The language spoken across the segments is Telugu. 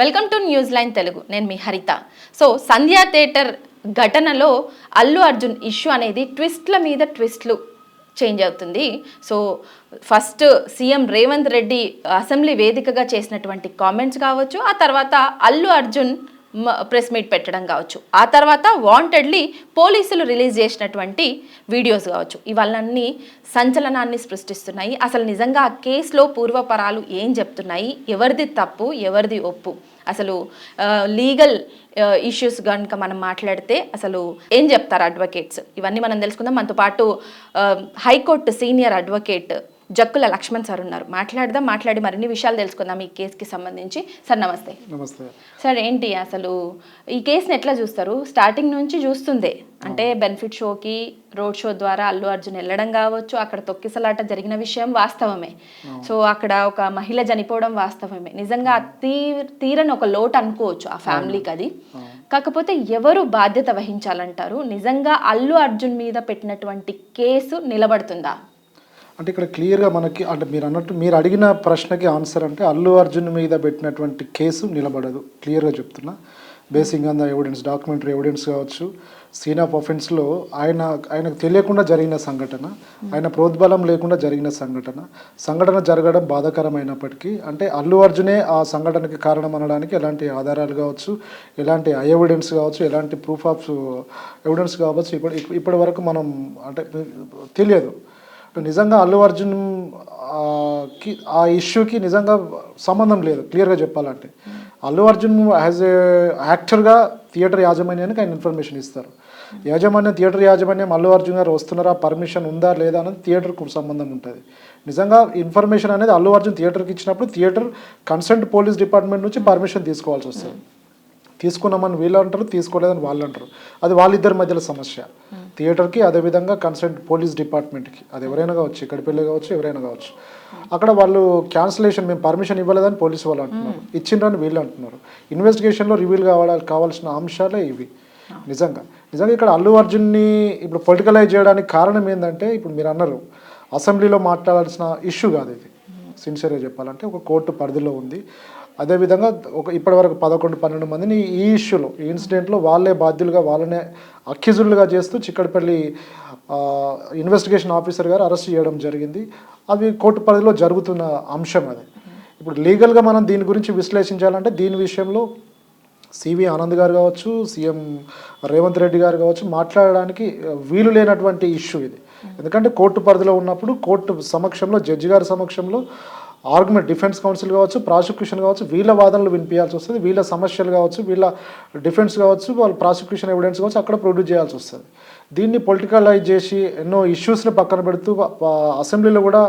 Welcome to news line Telugu. నేను మీ హరిత. సో సంధ్యా థియేటర్ ఘటనలో అల్లు అర్జున్ ఇష్యూ అనేది ట్విస్ట్ల మీద ట్విస్ట్లు చేంజ్ అవుతుంది. So first CM Revanth Reddy assembly వేదికగా చేసినటువంటి కామెంట్స్ కావచ్చు, ఆ తర్వాత అల్లు అర్జున్ ప్రెస్ మీట్ పెట్టడం కావచ్చు, ఆ తర్వాత వాంటెడ్లీ పోలీసులు రిలీజ్ చేసినటువంటి వీడియోస్ కావచ్చు, ఇవన్నీ సంచలనాన్ని సృష్టిస్తున్నాయి. అసలు నిజంగా ఆ కేసులో పూర్వపరాలు ఏం చెప్తున్నాయి, ఎవరిది తప్పు ఎవరిది ఒప్పు, అసలు లీగల్ ఇష్యూస్ కనుక మనం మాట్లాడితే అసలు ఏం చెప్తారు అడ్వకేట్స్, ఇవన్నీ మనం తెలుసుకుందాం. మనతో పాటు high court senior advocate Jakkula Laxman sir ఉన్నారు. మాట్లాడి మరిన్ని విషయాలు తెలుసుకుందాం ఈ కేసుకి సంబంధించి. సార్ నమస్తే. నమస్తే సార్. ఏంటి అసలు ఈ కేసుని ఎట్లా చూస్తారు? స్టార్టింగ్ నుంచి చూస్తుందే అంటే బెనిఫిట్ షోకి రోడ్ షో ద్వారా అల్లు అర్జున్ వెళ్ళడం కావచ్చు, అక్కడ తొక్కిసలాట జరిగిన విషయం వాస్తవమే. సో అక్కడ ఒక మహిళ చనిపోవడం వాస్తవమే. నిజంగా తీరని ఒక లోటు అనుకోవచ్చు ఆ ఫ్యామిలీకి అది. కాకపోతే ఎవరు బాధ్యత వహించాలంటారు? నిజంగా అల్లు అర్జున్ మీద పెట్టినటువంటి కేసు నిలబడుతుందా? అంటే ఇక్కడ క్లియర్గా మనకి అంటే మీరు అన్నట్టు మీరు అడిగిన ప్రశ్నకి ఆన్సర్ అంటే అల్లు అర్జున్ మీద పెట్టినటువంటి కేసు నిలబడదు. క్లియర్గా చెప్తున్నా. Basing on the evidence, documentary evidence కావచ్చు, సీన్ ఆఫ్ అఫెన్స్లో ఆయనకు తెలియకుండా జరిగిన సంఘటన, ఆయన ప్రోద్బలం లేకుండా జరిగిన సంఘటన జరగడం బాధాకరమైనప్పటికీ అంటే అల్లు అర్జునే ఆ సంఘటనకి కారణం అనడానికి ఎలాంటి ఆధారాలు కావచ్చు, ఎలాంటి ఎవిడెన్స్ కావచ్చు, ఎలాంటి ప్రూఫ్ ఆఫ్ ఎవిడెన్స్ కావచ్చు ఇప్పటి వరకు మనం అంటే తెలియదు. నిజంగా అల్లు అర్జున్ ఆ ఇష్యూకి నిజంగా సంబంధం లేదు. క్లియర్గా చెప్పాలంటే అల్లు అర్జున్ యాజ్ ఏ యాక్టర్గా థియేటర్ యాజమాన్యానికి ఆయన ఇన్ఫర్మేషన్ ఇస్తారు. థియేటర్ యాజమాన్యం అల్లు అర్జున్ గారు వస్తున్నారా, పర్మిషన్ ఉందా లేదా అనేది థియేటర్కు సంబంధం ఉంటుంది. నిజంగా ఇన్ఫర్మేషన్ అనేది అల్లు అర్జున్ థియేటర్కి ఇచ్చినప్పుడు థియేటర్ కన్సర్న్ పోలీస్ డిపార్ట్మెంట్ నుంచి పర్మిషన్ తీసుకోవాల్సి వస్తుంది. తీసుకున్నామని వీళ్ళు అంటారు, తీసుకోలేదని వాళ్ళు అంటారు. అది వాళ్ళిద్దరి మధ్యలో సమస్య. థియేటర్కి, అదేవిధంగా కన్సర్న్ పోలీస్ డిపార్ట్మెంట్కి, అది ఎవరైనా కావచ్చు, ఇక్కడిపల్లి కావచ్చు, ఎవరైనా కావచ్చు. అక్కడ వాళ్ళు క్యాన్సిలేషన్, మేము పర్మిషన్ ఇవ్వలేదని పోలీసు వాళ్ళు అంటున్నారు, ఇచ్చిండ్రని వీళ్ళు అంటున్నారు. ఇన్వెస్టిగేషన్లో రివీల్ కావాల్సిన అంశాలే ఇవి. నిజంగా ఇక్కడ అల్లు అర్జున్ని ఇప్పుడు పొలిటికలైజ్ చేయడానికి కారణం ఏంటంటే, ఇప్పుడు మీరు అన్నారు అసెంబ్లీలో మాట్లాడాల్సిన ఇష్యూ కాదు ఇది. సిన్సియర్గా చెప్పాలంటే ఒక కోర్టు పరిధిలో ఉంది. అదేవిధంగా ఇప్పటివరకు 11-12 మందిని ఈ ఇష్యూలో, ఈ ఇన్సిడెంట్లో వాళ్ళే బాధ్యులుగా, వాళ్ళనే అక్యూజులుగా చేస్తూ చిక్కడపల్లి ఇన్వెస్టిగేషన్ ఆఫీసర్ గారు అరెస్ట్ చేయడం జరిగింది. అది కోర్టు పరిధిలో జరుగుతున్న అంశం. అది ఇప్పుడు లీగల్గా మనం దీని గురించి విశ్లేషించాలంటే దీని విషయంలో సివి ఆనంద్ గారు కావచ్చు, సీఎం రేవంత్ రెడ్డి గారు కావచ్చు మాట్లాడడానికి వీలు లేనటువంటి ఇష్యూ ఇది. ఎందుకంటే కోర్టు పరిధిలో ఉన్నప్పుడు కోర్టు సమక్షంలో, జడ్జి గారి సమక్షంలో ఆర్గ్యుమెంట్, డిఫెన్స్ కౌన్సిల్ కావచ్చు, ప్రాసిక్యూషన్ కావచ్చు, వీళ్ళ వాదనలు వినిపించాల్సి వస్తుంది. వీళ్ళ సమస్యలు కావచ్చు, వీళ్ళ డిఫెన్స్ కావచ్చు, వాళ్ళ ప్రాసిక్యూషన్ ఎవిడెన్స్ కావచ్చు అక్కడ ప్రొడ్యూస్ చేయాల్సి వస్తుంది. దీన్ని పొలిటికలైజ్ చేసి ఎన్నో ఇష్యూస్ని పక్కన పెడుతూ అసెంబ్లీలో కూడా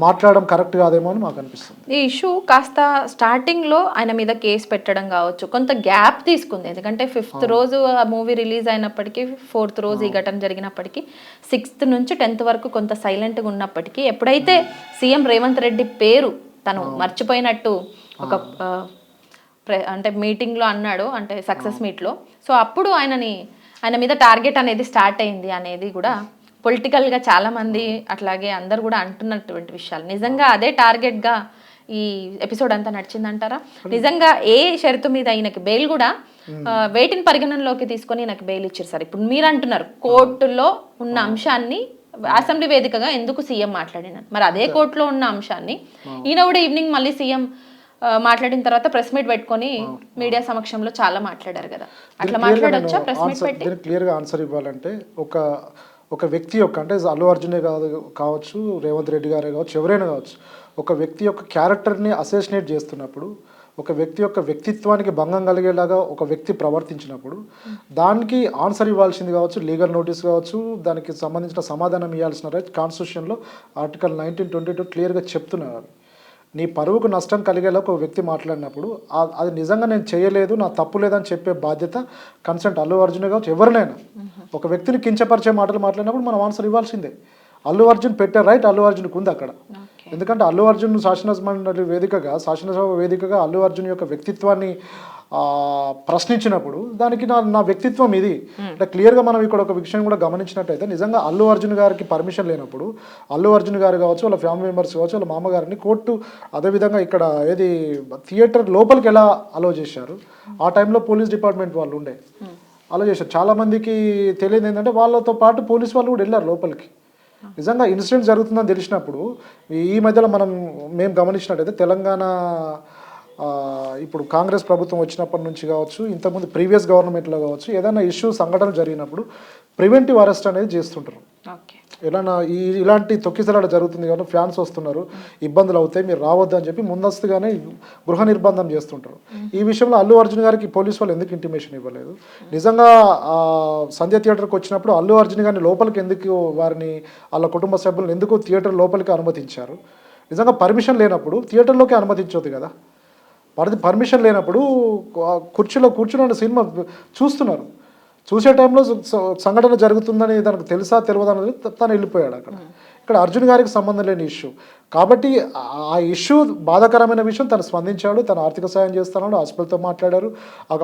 మాట్లాడడం కరెక్ట్ కాదేమో అని మాకు అనిపిస్తుంది. ఈ ఇష్యూ కాస్త స్టార్టింగ్లో ఆయన మీద కేసు పెట్టడం కావచ్చు, కొంత గ్యాప్ తీసుకుంది. ఎందుకంటే 5th రోజు ఆ మూవీ రిలీజ్ అయినప్పటికీ, 4th రోజు ఈ ఘటన జరిగినప్పటికీ, 6th నుంచి 10th వరకు కొంత సైలెంట్గా ఉన్నప్పటికీ, ఎప్పుడైతే సీఎం రేవంత్ రెడ్డి పేరు తను మర్చిపోయినట్టు ఒక అంటే మీటింగ్లో అన్నాడు, అంటే సక్సెస్ మీట్లో, సో అప్పుడు ఆయన మీద టార్గెట్ అనేది స్టార్ట్ అయింది అనేది కూడా పొలిటికల్గా చాలామంది అట్లాగే అందరు కూడా అంటున్నటువంటి విషయాలు. నిజంగా అదే టార్గెట్గా ఈ ఎపిసోడ్ అంతా నడిచిందంటారా? నిజంగా ఏ షరతు మీద ఈయనకి బెయిల్ కూడా వేటిని పరిగణనలోకి తీసుకొని ఈయనకి బెయిల్ ఇచ్చారు సార్? ఇప్పుడు మీరు అంటున్నారు కోర్టులో ఉన్న అంశాన్ని అసెంబ్లీ వేదికగా ఎందుకు సీఎం మాట్లాడినారు, మరి అదే కోర్టులో ఉన్న అంశాన్ని ఈయన కూడా ఈవినింగ్ మళ్ళీ సీఎం మాట్లాడిన తర్వాత ప్రెస్ మీట్ పెట్టుకొని మీడియా సమక్షంలో చాలా మాట్లాడారు కదా, అట్లా మాట్లాడొచ్చా ప్రెస్ మీట్ పెట్టి? క్లియర్గా ఆన్సర్ ఇవ్వాలంటే ఒక వ్యక్తి యొక్క, అంటే అల్లు అర్జునే కావచ్చు, రేవంత్ రెడ్డి గారే కావచ్చు, ఎవరైనా కావచ్చు, ఒక వ్యక్తి యొక్క క్యారెక్టర్ని అసోసియేట్ చేస్తున్నప్పుడు, ఒక వ్యక్తి యొక్క వ్యక్తిత్వానికి భంగం కలిగేలాగా ఒక వ్యక్తి ప్రవర్తించినప్పుడు దానికి ఆన్సర్ ఇవ్వాల్సింది కావచ్చు, లీగల్ నోటీస్ కావచ్చు, దానికి సంబంధించిన సమాధానం ఇవ్వాల్సిన రైట్ కాన్స్టిట్యూషన్లో ఆర్టికల్ 1922 క్లియర్గా చెప్తున్నారు. నీ పరువుకు నష్టం కలిగేలా ఒక వ్యక్తి మాట్లాడినప్పుడు అది నిజంగా నేను చేయలేదు, నా తప్పు లేదని చెప్పే బాధ్యత కన్సెంట్ అల్లు అర్జున్ కావచ్చు, ఎవరినైనా. ఒక వ్యక్తిని కించపరిచే మాటలు మాట్లాడినప్పుడు మనం ఆన్సర్ ఇవ్వాల్సిందే. అల్లు అర్జున్ పెట్టే రైట్ అల్లు అర్జున్కి ఉంది అక్కడ. ఎందుకంటే అల్లు అర్జున్ శాసనసభ వేదికగా అల్లు అర్జున్ యొక్క వ్యక్తిత్వాన్ని ప్రశ్నించినప్పుడు దానికి నా వ్యక్తిత్వం ఇది అంటే క్లియర్గా మనం ఇక్కడ ఒక విషయం కూడా గమనించినట్టయితే నిజంగా అల్లు అర్జున్ గారికి పర్మిషన్ లేనప్పుడు అల్లు అర్జున్ గారు కావచ్చు వాళ్ళ ఫ్యామిలీ మెంబర్స్ కావచ్చు వాళ్ళ మామగారిని కోర్టు అదేవిధంగా ఇక్కడ ఏది థియేటర్ లోపలికి ఎలా అలో చేశారు ఆ టైంలో పోలీస్ డిపార్ట్మెంట్ వాళ్ళు ఉండే అలో చేశారు. చాలామందికి తెలియదు ఏంటంటే వాళ్ళతో పాటు పోలీస్ వాళ్ళు కూడా వెళ్ళారు లోపలికి. నిజంగా ఇన్సిడెంట్ జరుగుతుందని తెలిసినప్పుడు ఈ మధ్యలో మేము గమనించినట్టయితే తెలంగాణ ఇప్పుడు కాంగ్రెస్ ప్రభుత్వం వచ్చినప్పటి నుంచి కావచ్చు ఇంతకుముందు ప్రీవియస్ గవర్నమెంట్లో కావచ్చు ఏదైనా ఇష్యూ సంఘటనలు జరిగినప్పుడు ప్రివెంటివ్ అరెస్ట్ అనేది చేస్తుంటారు. ఏదైనా ఇలాంటి తొక్కిసలాట జరుగుతుంది కాబట్టి ఫ్యాన్స్ వస్తున్నారు ఇబ్బందులు అవుతాయి మీరు రావద్దు అని చెప్పి ముందస్తుగానే గృహ నిర్బంధం చేస్తుంటారు. ఈ విషయంలో అల్లు అర్జున్ గారికి పోలీసు వాళ్ళు ఎందుకు ఇంటిమేషన్ ఇవ్వలేదు? నిజంగా సంధ్య థియేటర్కి వచ్చినప్పుడు అల్లు అర్జున్ గారిని లోపలికి ఎందుకు వారిని వాళ్ళ కుటుంబ సభ్యులను ఎందుకు థియేటర్ లోపలికి అనుమతించారు? నిజంగా పర్మిషన్ లేనప్పుడు థియేటర్లోకి అనుమతించవద్దు కదా. పర్మిషన్ లేనప్పుడు కుర్చీలో కూర్చుని సినిమా చూస్తున్నారు. చూసే టైంలో సంఘటన జరుగుతుందని తనకు తెలుసా తెలియదు అనేది తను వెళ్ళిపోయాడు అక్కడ. ఇక్కడ అర్జున్ గారికి సంబంధం లేని ఇష్యూ కాబట్టి ఆ ఇష్యూ బాధాకరమైన విషయం తను స్పందించాడు. తను ఆర్థిక సాయం చేస్తున్నాడు. హాస్పిటల్తో మాట్లాడారు,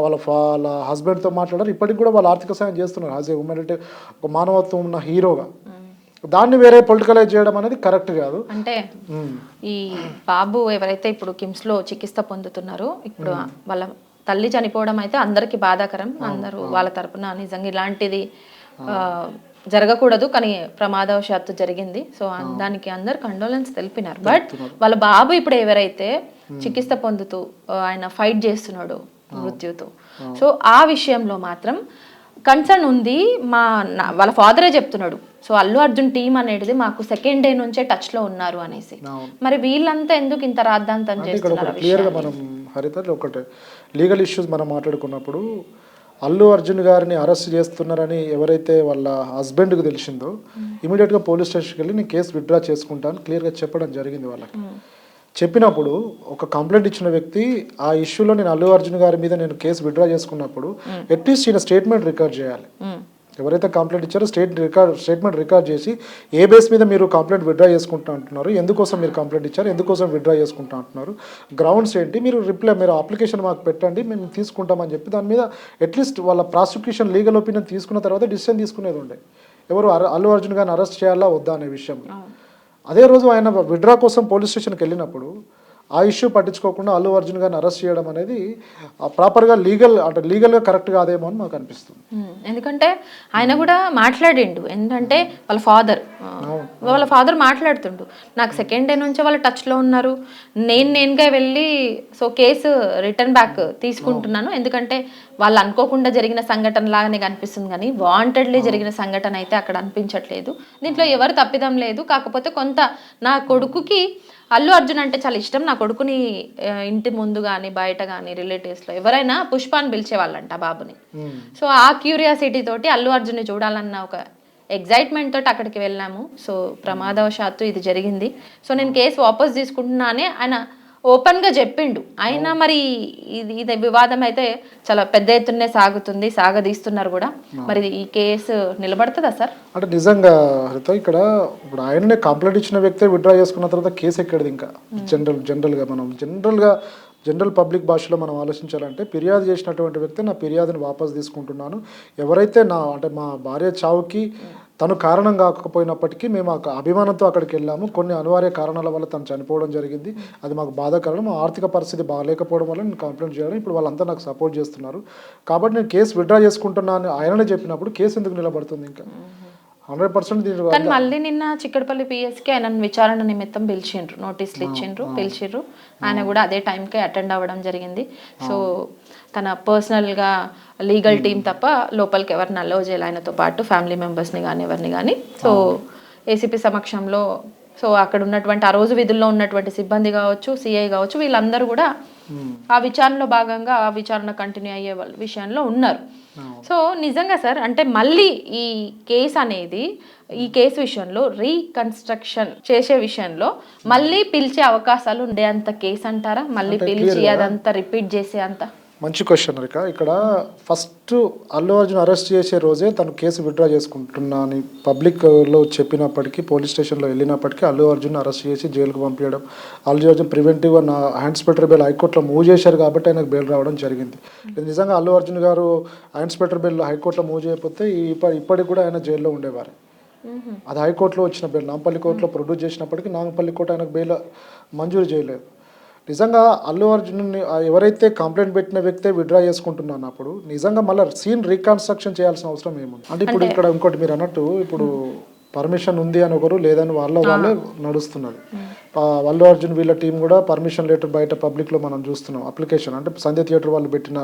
వాళ్ళ హస్బెండ్తో మాట్లాడారు. ఇప్పటికి కూడా వాళ్ళు ఆర్థిక సాయం చేస్తున్నారు యాజ్ ఏ హ్యూమానిటీ ఒక మానవత్వం ఉన్న హీరోగా. దాన్ని వేరే పొలిటికలైజ్ చేయడం అనేది కరెక్ట్ కాదు. అంటే ఈ బాబు ఎవరైతే ఇప్పుడు కిమ్స్ లో చికిత్స పొందుతున్నారో ఇప్పుడు వాళ్ళ తల్లి చనిపోవడం అయితే అందరికి బాధాకరం. అందరూ వాళ్ళ తరపున నిజంగా ఇలాంటిది జరగకూడదు కానీ ప్రమాదవశాత్తు జరిగింది. సో దానికి అందరు కండోలెన్స్ తెలిపినారు. బట్ వాళ్ళ బాబు ఇప్పుడు ఎవరైతే చికిత్స పొందుతూ ఆయన ఫైట్ చేస్తున్నాడు మృత్యుతో, సో ఆ విషయంలో మాత్రం కన్సర్న్ ఉంది. వాళ్ళ ఫాదరే చెప్తున్నాడు, సో అల్లు అర్జున్ టీం అనేది మాకు సెకండ్ డే నుంచే టచ్ లో ఉన్నారు అనేసి. మరి వీళ్ళంతా ఎందుకు ఇంత రాద్ధాంతం చేస్తున్నారు? క్లియర్గా మనం హరిత ఒకటే లీగల్ ఇష్యూస్ మనం మాట్లాడుకున్నప్పుడు అల్లు అర్జున్ గారిని అరెస్ట్ చేస్తున్నారని ఎవరైతే వాళ్ళ హస్బెండ్కి తెలిసిందో ఇమీడియట్గా పోలీస్ స్టేషన్కి వెళ్ళి నేను కేసు విత్డ్రా చేసుకుంటాను క్లియర్గా చెప్పడం జరిగింది వాళ్ళకి. చెప్పినప్పుడు ఒక కంప్లైంట్ ఇచ్చిన వ్యక్తి ఆ ఇష్యూలో నేను అల్లు అర్జున్ గారి మీద నేను కేసు విత్డ్రా చేసుకున్నప్పుడు అట్లీస్ట్ ఈయన స్టేట్మెంట్ రికార్డ్ చేయాలి. ఎవరైతే కంప్లైంట్ ఇచ్చారో స్టేట్మెంట్ రికార్డ్ చేసి ఏ బేస్ మీద మీరు కంప్లైంట్ విత్డ్రా చేసుకుంటా అంటున్నారు, ఎందుకోసం మీరు కంప్లైంట్ ఇచ్చారు, ఎందుకోసం విత్డ్రా చేసుకుంటా అంటున్నారు, గ్రౌండ్స్ ఏంటి, మీరు అప్లికేషన్ మాకు పెట్టండి మేము తీసుకుంటామని చెప్పి దాని మీద అట్లీస్ట్ వాళ్ళ ప్రాసిక్యూషన్ లీగల్ ఒపీనియన్ తీసుకున్న తర్వాత డిసిషన్ తీసుకునేది ఉండే ఎవరు అల్లు అర్జున్ గారిని అరెస్ట్ చేయాలా వద్దా అనే విషయం. అదే రోజు ఆయన విత్డ్రా కోసం పోలీస్ స్టేషన్కి వెళ్ళినప్పుడు ఆ ఇష్యూ పట్టించుకోకుండా అల్లు అర్జున్ గారిని అరెస్ట్ చేయడం అనేది ప్రాపర్గా లీగల్గా కరెక్ట్ కాదేమో అని మాకు అనిపిస్తుంది. ఎందుకంటే ఆయన కూడా మాట్లాడిండు ఏంటంటే వాళ్ళ ఫాదర్ మాట్లాడుతుండు, నాకు సెకండ్ డే నుంచే వాళ్ళు టచ్లో ఉన్నారు, నేనుగా వెళ్ళి సో కేసు రిటర్న్ బ్యాక్ తీసుకుంటున్నాను ఎందుకంటే వాళ్ళు అనుకోకుండా జరిగిన సంఘటన లాగానే కనిపిస్తుంది కానీ వాంటెడ్లీ జరిగిన సంఘటన అయితే అక్కడ అనిపించట్లేదు, దీంట్లో ఎవరు తప్పిదం లేదు, కాకపోతే కొంత నా కొడుకుకి అల్లు అర్జున్ అంటే చాలా ఇష్టం, నా కొడుకుని ఇంటి ముందు కానీ బయట కానీ రిలేటివ్స్లో ఎవరైనా పుష్పాన్ని పిలిచేవాళ్ళంట బాబుని. సో ఆ క్యూరియాసిటీ తోటి అల్లు అర్జున్ని చూడాలన్న ఒక ఎగ్జైట్మెంట్ తోటి అక్కడికి వెళ్ళాము. సో ప్రమాదవశాత్తు ఇది జరిగింది, సో నేను కేసు వాపస్ తీసుకుంటున్నానే ఆయన ఓపెన్గా చెప్పిండు. అయినా మరి ఇది వివాదం అయితే చాలా పెద్ద ఎత్తునే సాగదీస్తున్నారు కూడా. మరి ఈ కేసు నిలబడుతుందా సార్? అంటే నిజంగా ఇక్కడ ఇప్పుడు ఆయననే కంప్లైంట్ ఇచ్చిన వ్యక్తే విత్డ్రా చేసుకున్న తర్వాత కేసు ఎక్కడిది ఇంకా జనరల్ పబ్లిక్ భాషలో మనం ఆలోచించాలంటే ఫిర్యాదు చేసినటువంటి వ్యక్తి నా ఫిర్యాదుని వాపస్ తీసుకుంటున్నాను, ఎవరైతే మా భార్య చావుకి తను కారణం కాకపోయినప్పటికీ మేము అభిమానంతో అక్కడికి వెళ్ళాము, కొన్ని అనివార్య కారణాల వల్ల తను చనిపోవడం జరిగింది, అది మాకు బాధాకరం, మా ఆర్థిక పరిస్థితి బాగాలేకపోవడం వల్ల నేను కంప్లైంట్ చేయడం, ఇప్పుడు వాళ్ళంతా నాకు సపోర్ట్ చేస్తున్నారు కాబట్టి నేను కేసు విత్డ్రా చేసుకుంటున్నాను ఆయననే చెప్పినప్పుడు కేసు ఎందుకు నిలబడుతుంది? ఇంకా 100% కానీ మళ్ళీ నిన్న చిక్కడపల్లి పిఎస్కి ఆయన విచారణ నిమిత్తం నోటీసులు పిలిచిండ్రు ఆయన కూడా అదే టైంకి అటెండ్ అవ్వడం జరిగింది. సో తన పర్సనల్గా లీగల్ టీం తప్ప లోపలికి ఎవరిని అలౌ చేయాలి ఆయనతో పాటు ఫ్యామిలీ మెంబర్స్ని కానీ ఎవరిని కానీ. సో ఏసీపీ సమక్షంలో సో అక్కడ ఉన్నటువంటి ఆ రోజు విధుల్లో ఉన్నటువంటి సిబ్బంది కావచ్చు, సిఐ కావచ్చు, వీళ్ళందరూ కూడా ఆ విచారణలో భాగంగా ఆ విచారణ కంటిన్యూ అయ్యే విషయంలో ఉన్నారు. సో నిజంగా సార్ అంటే మళ్ళీ ఈ కేసు విషయంలో రీకన్స్ట్రక్షన్ చేసే విషయంలో మళ్ళీ పిలిచే అవకాశాలు ఉండే అంత కేసు అంటారా? మళ్ళీ పిలిచి అదంతా రిపీట్ చేసే అంత మంచి క్వశ్చన్ రిక. ఇక్కడ ఫస్ట్ అల్లు అర్జున్ అరెస్ట్ చేసే రోజే తను కేసు విత్డ్రా చేసుకుంటున్నా అని పబ్లిక్లో చెప్పినప్పటికీ, పోలీస్ స్టేషన్లో వెళ్ళినప్పటికీ అల్లు అర్జున్ అరెస్ట్ చేసి జైలుకు పంపించడం, అల్లు అర్జున్ ప్రివెంటివ్ నా ఇన్స్పెక్టర్ బెయిల్ హైకోర్టులో మూవ్ చేశారు కాబట్టి ఆయనకు బెయిల్ రావడం జరిగింది. నిజంగా అల్లు అర్జున్ గారు ఇన్స్పెక్టర్ బెయిల్ హైకోర్టులో మూవ్ చేయకపోతే ఇప్పటికి కూడా ఆయన జైల్లో ఉండేవారు. అది హైకోర్టులో వచ్చిన బెయిల్. నాంపల్లి కోర్టులో ప్రొడ్యూస్ చేసినప్పటికీ నాంపల్లి కోర్టు ఆయనకు బెయిల్ మంజూరు చేయలేదు. నిజంగా అల్లు అర్జున్ని ఎవరైతే కంప్లైంట్ పెట్టిన వ్యక్తే విత్డ్రా చేసుకుంటున్నప్పుడు నిజంగా మళ్ళీ సీన్ రీకన్స్ట్రక్షన్ చేయాల్సిన అవసరం ఏముంది అంటే ఇప్పుడు ఇక్కడ ఇంకోటి మీరు అన్నట్టు ఇప్పుడు పర్మిషన్ ఉంది అని ఒకరు లేదని వాళ్ళే నడుస్తున్నది. అల్లు అర్జున్ వీళ్ళ టీం కూడా పర్మిషన్ లెటర్ బయట పబ్లిక్లో మనం చూస్తున్నాం. అప్లికేషన్ అంటే సంధ్య థియేటర్ వాళ్ళు పెట్టిన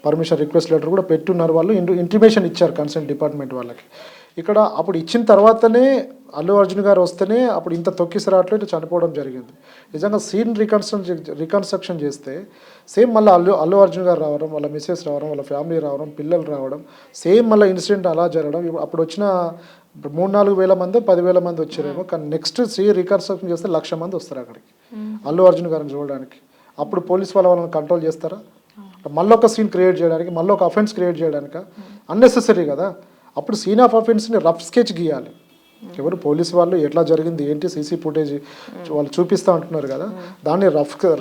పర్మిషన్ రిక్వెస్ట్ లెటర్ కూడా పెట్టున్నారు. వాళ్ళు ఇంటిమేషన్ ఇచ్చారు కన్సర్న్ డిపార్ట్మెంట్ వాళ్ళకి. ఇక్కడ అప్పుడు ఇచ్చిన తర్వాతనే అల్లు అర్జున్ గారు వస్తేనే అప్పుడు ఇంత తొక్కిసరాట్లో ఇట్లా చనిపోవడం జరిగింది. నిజంగా సీన్ రీకన్స్ట్రక్షన్ చేస్తే సేమ్ మళ్ళీ అల్లు అర్జున్ గారు రావడం, వాళ్ళ మిస్సెస్ రావడం, వాళ్ళ ఫ్యామిలీ రావడం, పిల్లలు రావడం, సేమ్ మళ్ళీ ఇన్సిడెంట్ అలా జరగడం. అప్పుడు వచ్చిన 3-4 వేల మంది 10,000 మంది వచ్చారేమో, కానీ నెక్స్ట్ సీన్ రీకన్స్ట్రక్షన్ చేస్తే 1,00,000 మంది వస్తారు అక్కడికి అల్లు అర్జున్ గారిని చూడడానికి. అప్పుడు పోలీస్ వాళ్ళని కంట్రోల్ చేస్తారా? మళ్ళీ ఒక సీన్ క్రియేట్ చేయడానికి, మళ్ళీ ఒక అఫెన్స్ క్రియేట్ చేయడానికి అన్నెసెసరీ కదా. అప్పుడు సీన్ ఆఫ్ అఫెన్స్ని రఫ్ స్కెచ్ గీయాలి. ఎవరు పోలీసు వాళ్ళు ఎట్లా జరిగింది ఏంటి సీసీ ఫుటేజ్ వాళ్ళు చూపిస్తూ అంటున్నారు కదా, దాన్ని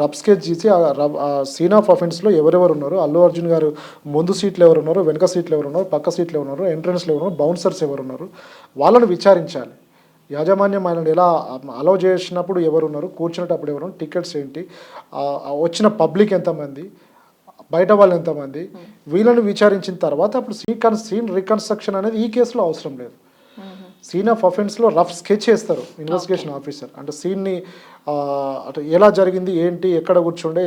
రఫ్ స్కెచ్ చేసి ఆ సీన్ ఆఫ్ అఫెన్స్లో ఎవరెవరు ఉన్నారు, అల్లు అర్జున్ గారు ముందు సీట్లు ఎవరు ఉన్నారు, వెనక సీట్లు ఎవరు ఉన్నారు, పక్క సీట్లు ఎవరు ఉన్నారు, ఎంట్రన్స్లో ఎవరు ఉన్నారు, బౌన్సర్స్ ఎవరు ఉన్నారు, వాళ్ళని విచారించాలి. యాజమాన్యం ఆయనను ఎలా అలౌ చేసినప్పుడు ఎవరు ఉన్నారు, కూర్చునేటప్పుడు ఎవరు, టికెట్స్ ఏంటి, వచ్చిన పబ్లిక్ ఎంతమంది, బయట వాళ్ళు ఎంతమంది, వీళ్ళని విచారించిన తర్వాత అప్పుడు సీన్ రీకన్స్ట్రక్షన్ అనేది ఈ కేసులో అవసరం లేదు. సీన్ ఆఫ్ అఫెన్స్లో రఫ్ స్కెచ్ చేస్తారు ఇన్వెస్టిగేషన్ ఆఫీసర్. అంటే సీన్ని అంటే ఎలా జరిగింది ఏంటి, ఎక్కడ కూర్చుండే,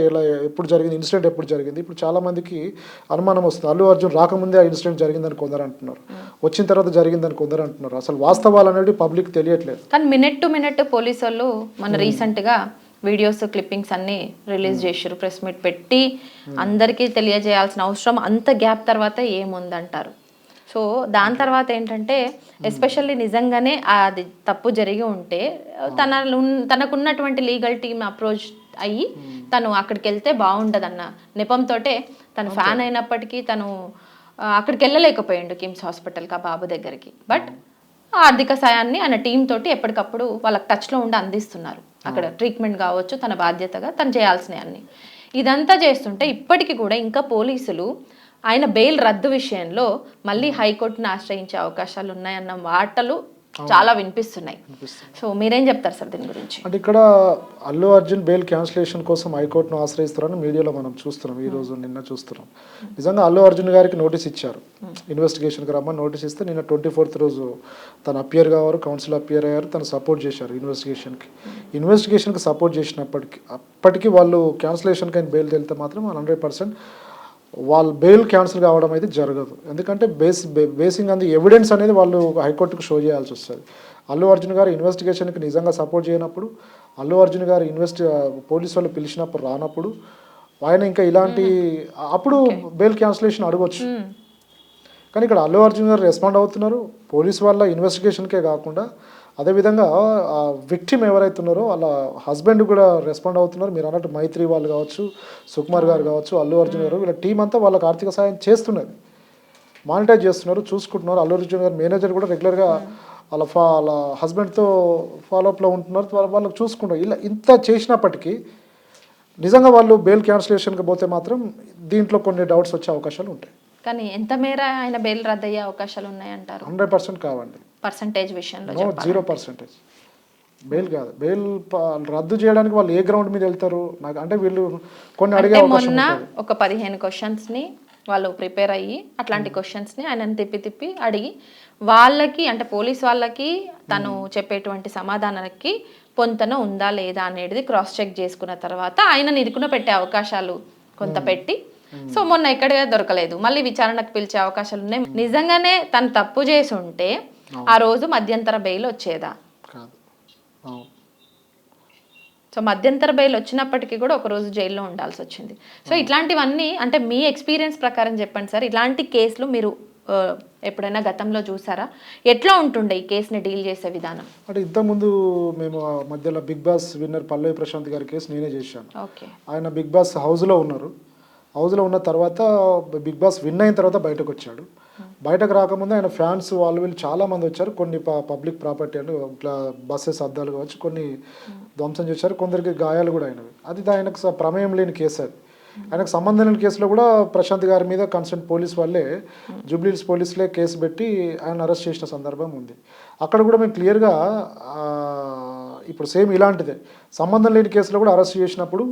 ఎప్పుడు జరిగింది, ఇన్సిడెంట్ ఎప్పుడు జరిగింది. ఇప్పుడు చాలామందికి అనుమానం వస్తుంది, అల్లు అర్జున్ రాకముందే ఆ ఇన్సిడెంట్ జరిగిందని కొందరు అంటున్నారు, వచ్చిన తర్వాత జరిగిందని కొందరు అంటున్నారు. అసలు వాస్తవాలు అనేది పబ్లిక్ తెలియట్లేదు. కానీ మినిట్ టు మినిట్ పోలీసు వాళ్ళు మన రీసెంట్గా వీడియోస్ క్లిప్పింగ్స్ అన్ని రిలీజ్ చేసారు, ప్రెస్ మీట్ పెట్టి అందరికీ తెలియజేయాల్సిన అవసరం అంత గ్యాప్ తర్వాత ఏముందంటారు? సో దాని తర్వాత ఏంటంటే ఎస్పెషల్లీ నిజంగానే అది తప్పు జరిగి ఉంటే తనకున్నటువంటి లీగల్ టీమ్ అప్రోచ్ అయ్యి తను అక్కడికి వెళ్తే బాగుండదన్న నెపంతో తను ఫ్యాన్ అయినప్పటికీ తను అక్కడికి వెళ్ళలేకపోయాడు కిమ్స్ హాస్పిటల్కి ఆ బాబు దగ్గరికి. బట్ ఆర్థిక సాయాన్ని ఆయన టీం తోటి ఎప్పటికప్పుడు వాళ్ళకి టచ్లో ఉండి అందిస్తున్నారు. అక్కడ ట్రీట్మెంట్ కావచ్చు, తన బాధ్యతగా తను చేయాల్సినవి అన్ని. ఇదంతా చేస్తుంటే ఇప్పటికీ కూడా ఇంకా పోలీసులు ఆయన బెయిల్ రద్దు విషయంలో మళ్ళీ హైకోర్టును ఆశ్రయించే అవకాశాలు ఉన్నాయన్న వార్తలు చాలా వినిపిస్తున్నాయి. సో మీరేం చెప్తారు సార్ దీని గురించి? అంటే ఇక్కడ అల్లు అర్జున్ బెయిల్ క్యాన్సిలేషన్ కోసం హైకోర్టును ఆశ్రయిస్తారని మీడియాలో మనం చూస్తున్నాం, ఈ రోజు నిన్న చూస్తున్నాం. నిజంగా అల్లు అర్జున్ గారికి నోటీస్ ఇచ్చారు, ఇన్వెస్టిగేషన్కి రమ్మని నోటీస్ ఇస్తే నిన్న 24th రోజు తను అపియర్ కావారు, కౌన్సిల్ అపియర్ అయ్యారు, తను సపోర్ట్ చేశారు ఇన్వెస్టిగేషన్కి సపోర్ట్ చేసినప్పటికీ వాళ్ళు క్యాన్సిలేషన్కి ఆయన బెయిల్ వెళ్తే మాత్రం 100% వాళ్ళు బెయిల్ క్యాన్సిల్ కావడం అయితే జరగదు. ఎందుకంటే బేసింగ్ ఆన్ ది ఎవిడెన్స్ అనేది వాళ్ళు హైకోర్టుకు షో చేయాల్సి వస్తుంది. అల్లు అర్జున్ గారు ఇన్వెస్టిగేషన్కి నిజంగా సపోర్ట్ చేయనప్పుడు, అల్లు అర్జున్ గారు పోలీసు వాళ్ళు పిలిచినప్పుడు రానప్పుడు, ఆయన ఇంకా ఇలాంటి అప్పుడు బెయిల్ క్యాన్సిలేషన్ అడగొచ్చు. కానీ ఇక్కడ అల్లు అర్జున్ గారు రెస్పాండ్ అవుతున్నారు, పోలీసు వాళ్ళ ఇన్వెస్టిగేషన్కే కాకుండా అదేవిధంగా విక్టిమ్ ఎవరైతే ఉన్నారో వాళ్ళ హస్బెండ్ కూడా రెస్పాండ్ అవుతున్నారు. మీరు అన్నట్టు మైత్రి వాళ్ళు కావచ్చు, సుకుమార్ గారు కావచ్చు, అల్లు అర్జున్ గారు, వీళ్ళ టీం అంతా వాళ్ళకి ఆర్థిక సాయం చేస్తున్నది, మానిటైజ్ చేస్తున్నారు, చూసుకుంటున్నారు. అల్లు అర్జున్ గారు మేనేజర్ కూడా రెగ్యులర్గా వాళ్ళ హస్బెండ్తో ఫాలోఅప్లో ఉంటున్నారు, వాళ్ళకి చూసుకుంటారు. ఇలా ఇంత చేసినప్పటికీ నిజంగా వాళ్ళు బెయిల్ క్యాన్సిలేషన్కి పోతే మాత్రం దీంట్లో కొన్ని డౌట్స్ వచ్చే అవకాశాలు ఉంటాయి. కానీ ఎంత మేర ఆయన బెయిల్ రద్దు అయ్యే అవకాశాలు ఉన్నాయంటారు? 100% కావండి. పర్సంటేజ్ విషయంలో 0%. బెయిల్ కాదు, బెయిల్ రద్దు చేయడానికి వాళ్ళు ఏ గ్రౌండ్ మీద వెళ్తారు నాకు అంటే వీళ్ళు కొన్ని అడిగే అవకాశం మొన్న ఒక 15 క్వశ్చన్స్ని వాళ్ళు ప్రిపేర్ అయ్యి అట్లాంటి క్వశ్చన్స్ని ఆయన తిప్పి అడిగి వాళ్ళకి అంటే పోలీస్ వాళ్ళకి తను చెప్పేటువంటి సమాధానాలకి పొంతన ఉందా లేదా అనేది క్రాస్ చెక్ చేసుకున్న తర్వాత ఆయన ఇరుకున పెట్టే అవకాశాలు కొంత పెట్టి, సో మొన్న ఎక్కడిగా దొరకలేదు, మళ్ళీ విచారణకు పిలిచే అవకాశాలు ఉన్నాయి. నిజంగానే తను తప్పు చేసి ఉంటే ఆ రోజు మధ్యంతర బెయిల్ వచ్చేదా? సో మధ్యంతర బెయిల్ వచ్చినప్పటికీ కూడా ఒక రోజు జైల్లో ఉండాల్సి వచ్చింది. సో ఇట్లాంటివన్నీ అంటే మీ ఎక్స్పీరియన్స్ ప్రకారం చెప్పండి సార్, ఇలాంటి కేసులు మీరు ఎప్పుడైనా గతంలో చూసారా? ఎట్లా ఉంటుండే ఈ కేసుని డీల్ చేసే విధానం? అంటే ఇంతకుముందు మేము మధ్యలో బిగ్ బాస్ విన్నర్ పల్లవి ప్రశాంత్ గారి కేసు నేనే చేశాను. ఓకే, ఆయన బిగ్ బాస్ హౌస్లో ఉన్నారు, హౌస్లో ఉన్న తర్వాత బిగ్ బాస్ విన్ అయిన తర్వాత బయటకు వచ్చాడు. బయటకు రాకముందు ఆయన ఫ్యాన్స్ వాళ్ళు వీళ్ళు చాలామంది వచ్చారు. కొన్ని పబ్లిక్ ప్రాపర్టీ అంటే ఇట్లా బస్సెస్ అద్దాలు కావచ్చు కొన్ని ధ్వంసం చేశారు. కొందరికి గాయాలు కూడా అయినవి. అది ఆయనకు ప్రమేయం లేని కేసు అది. ఆయనకు సంబంధం లేని కేసులో కూడా ప్రశాంత్ గారి మీద కన్సర్న్ పోలీస్ వాళ్ళే జూబ్లీహిల్స్ పోలీసులే కేసు పెట్టి ఆయన అరెస్ట్ చేసిన సందర్భం ఉంది. అక్కడ కూడా మేము క్లియర్గా ఇప్పుడు సేమ్ ఇలాంటిదే సంబంధం లేని కేసులో కూడా అరెస్ట్ చేసినప్పుడు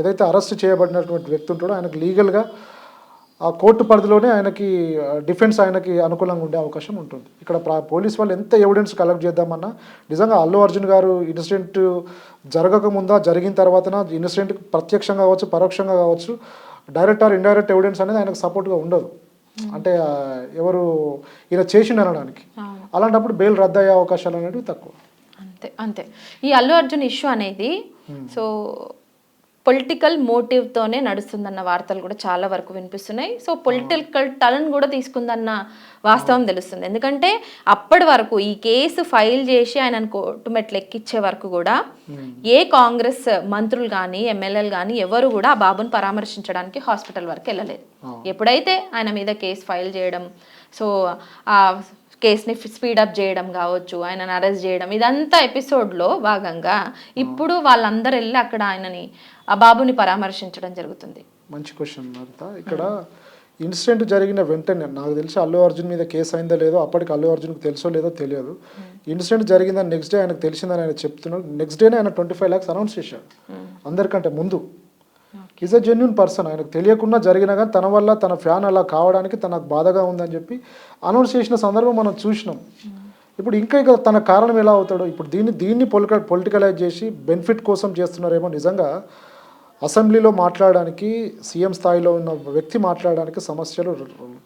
ఏదైతే అరెస్ట్ చేయబడినటువంటి వ్యక్తి ఉంటాడో ఆయనకు లీగల్గా ఆ కోర్టు పరిధిలోనే ఆయనకి డిఫెన్స్ ఆయనకి అనుకూలంగా ఉండే అవకాశం ఉంటుంది. ఇక్కడ పోలీస్ వాళ్ళు ఎంత ఎవిడెన్స్ కలెక్ట్ చేద్దామన్నా నిజంగా అల్లు అర్జున్ గారు ఇన్సిడెంట్ జరగకముందా జరిగిన తర్వాతన ఇన్సిడెంట్ ప్రత్యక్షంగా కావచ్చు పరోక్షంగా కావచ్చు డైరెక్ట్ ఆర్ ఇండైరెక్ట్ ఎవిడెన్స్ అనేది ఆయనకు సపోర్ట్గా ఉండదు. అంటే ఎవరు ఈయన చేసిండు అనడానికి. అలాంటప్పుడు బెయిల్ రద్దు అయ్యే అవకాశాలు అనేవి తక్కువ. అంతే అంతే. ఈ అల్లు అర్జున్ ఇష్యూ అనేది సో పొలిటికల్ మోటివ్తోనే నడుస్తుందన్న వార్తలు కూడా చాలా వరకు వినిపిస్తున్నాయి. సో పొలిటికల్ టర్న్ కూడా తీసుకుందన్న వాస్తవం తెలుస్తుంది. ఎందుకంటే అప్పటి వరకు ఈ కేసు ఫైల్ చేసి ఆయనను కోర్టు మెట్లు ఎక్కించే వరకు కూడా ఏ కాంగ్రెస్ మంత్రులు కానీ ఎమ్మెల్యేలు కానీ ఎవరు కూడా ఆ బాబుని పరామర్శించడానికి హాస్పిటల్ వరకు వెళ్ళలేదు. ఎప్పుడైతే ఆయన మీద కేసు ఫైల్ చేయడం సో ఆ కేసుని స్పీడప్ చేయడం కావచ్చు ఆయనను అరెస్ట్ చేయడం ఇదంతా ఎపిసోడ్లో భాగంగా ఇప్పుడు వాళ్ళందరూ వెళ్ళి అక్కడ ఆయనని ఆ బాబుని పరామర్శించడం జరుగుతుంది. మంచి క్వశ్చన్ అర్థ. ఇక్కడ ఇన్సిడెంట్ జరిగిన వెంటనే నాకు తెలిసి అల్లు అర్జున్ మీద కేసు అయిందో లేదో అప్పటికి అల్లు అర్జున్కి తెలుసో లేదో తెలియదు. ఇన్సిడెంట్ జరిగిందని నెక్స్ట్ డే ఆయనకు తెలిసిందని ఆయన చెప్తున్నాడు. నెక్స్ట్ డేనే ఆయన 25 lakhs అనౌన్స్ చేశాడు అందరికంటే ముందు. Is a genuine person. ఆయనకు తెలియకుండా జరిగినా కానీ తన వల్ల తన ఫ్యాన్ అలా కావడానికి తనకు బాధగా ఉందని చెప్పి అనౌన్స్ చేసిన సందర్భం మనం చూసినాం. ఇప్పుడు ఇంకా తన కారణం ఎలా అవుతాడో ఇప్పుడు దీన్ని పొలిటికలైజ్ చేసి బెనిఫిట్ కోసం చేస్తున్నారేమో. నిజంగా అసెంబ్లీలో మాట్లాడడానికి సీఎం స్థాయిలో ఉన్న వ్యక్తి మాట్లాడడానికి సమస్యలు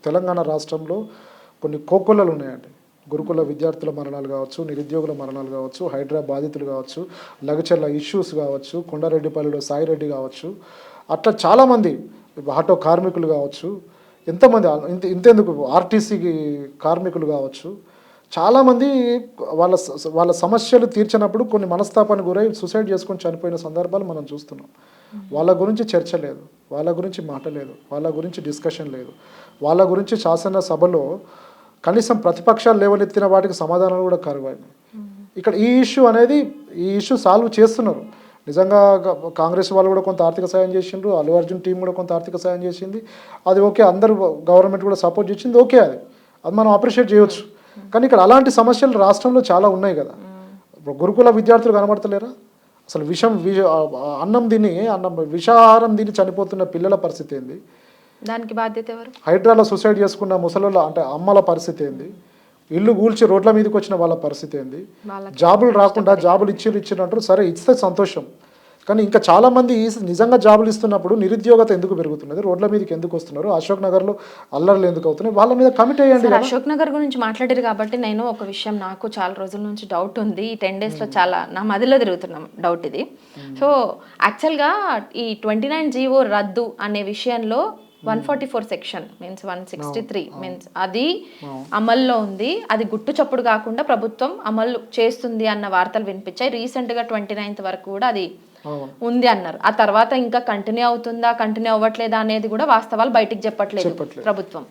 తెలంగాణ రాష్ట్రంలో కొన్ని కోకొల్లలు ఉన్నాయండి. గురుకుల విద్యార్థుల మరణాలు కావచ్చు, నిరుద్యోగుల మరణాలు కావచ్చు, హైడ్రా బాధితులు కావచ్చు, లగచర్ల ఇష్యూస్ కావచ్చు, కొండారెడ్డిపల్లిలో సాయిరెడ్డి కావచ్చు, అట్లా చాలామంది ఆటో కార్మికులు కావచ్చు, ఎంతమంది ఇంతెందుకు ఆర్టీసీకి కార్మికులు కావచ్చు, చాలామంది వాళ్ళ సమస్యలు తీర్చినప్పుడు కొన్ని మనస్తాపానికి గురై సూసైడ్ చేసుకొని చనిపోయిన సందర్భాలు మనం చూస్తున్నాం. వాళ్ళ గురించి చర్చ లేదు, వాళ్ళ గురించి మాట లేదు, వాళ్ళ గురించి డిస్కషన్ లేదు, వాళ్ళ గురించి శాసనసభలో కనీసం ప్రతిపక్షాలు లేవనెత్తిన వాటికి సమాధానాలు కూడా కరువైనాయి. ఇక్కడ ఈ ఇష్యూ సాల్వ్ చేస్తున్నారు. నిజంగా కాంగ్రెస్ వాళ్ళు కూడా కొంత ఆర్థిక సాయం చేసిండ్రు, అల్లు అర్జున్ టీం కూడా కొంత ఆర్థిక సాయం చేసింది. అది ఓకే, అందరూ గవర్నమెంట్ కూడా సపోర్ట్ చేసింది, ఓకే, అది మనం అప్రిషియేట్ చేయవచ్చు. కానీ ఇక్కడ అలాంటి సమస్యలు రాష్ట్రంలో చాలా ఉన్నాయి కదా. గురుకుల విద్యార్థులు కనబడతలేరా? అసలు విషాహారం తిని చనిపోతున్న పిల్లల పరిస్థితి ఏంది? దానికి బాధ్యత ఎవరు? హైడ్రాలో సూసైడ్ చేసుకున్న ముసలోళ్ళ అంటే అమ్మల పరిస్థితి ఏంది? ఇల్లు కూల్చి రోడ్ల మీదకి వచ్చిన వాళ్ళ పరిస్థితి ఏంది? జాబులు రాకుండా జాబులు ఇచ్చినట్టు సరే ఇస్తే సంతోషం, కానీ ఇంకా చాలామంది నిజంగా జాబులు ఇస్తున్నప్పుడు నిరుద్యోగత ఎందుకు పెరుగుతున్నది? రోడ్ల మీదకి ఎందుకు వస్తున్నారు? అశోక్ నగర్లో అల్లర్లు ఎందుకు అవుతున్నాయి? వాళ్ళ మీద కమిట్ అయ్యండి. అశోక్ నగర్ గురించి మాట్లాడారు కాబట్టి నేను ఒక విషయం నాకు చాలా రోజుల నుంచి డౌట్ ఉంది. ఈ 10 daysలో చాలా నా మదిలో తిరుగుతున్నాం డౌట్ ఇది. సో యాక్చువల్గా ఈ 29 జీవో రద్దు అనే విషయంలో 144 సెక్షన్ మీన్స్ 163 మీన్స్ అది అమల్లో ఉంది. అది గుట్టు చప్పుడు కాకుండా ప్రభుత్వం అమలు చేస్తుంది అన్న వార్తలు వినిపించాయి. రీసెంట్గా 29th వరకు కూడా అది ఉంది అన్నారు. ఆ తర్వాత ఇంకా కంటిన్యూ అవుతుందా కంటిన్యూ అవ్వట్లేదా అనేది కూడా వాస్తవాలు బయటికి చెప్పట్లేదు ప్రభుత్వం.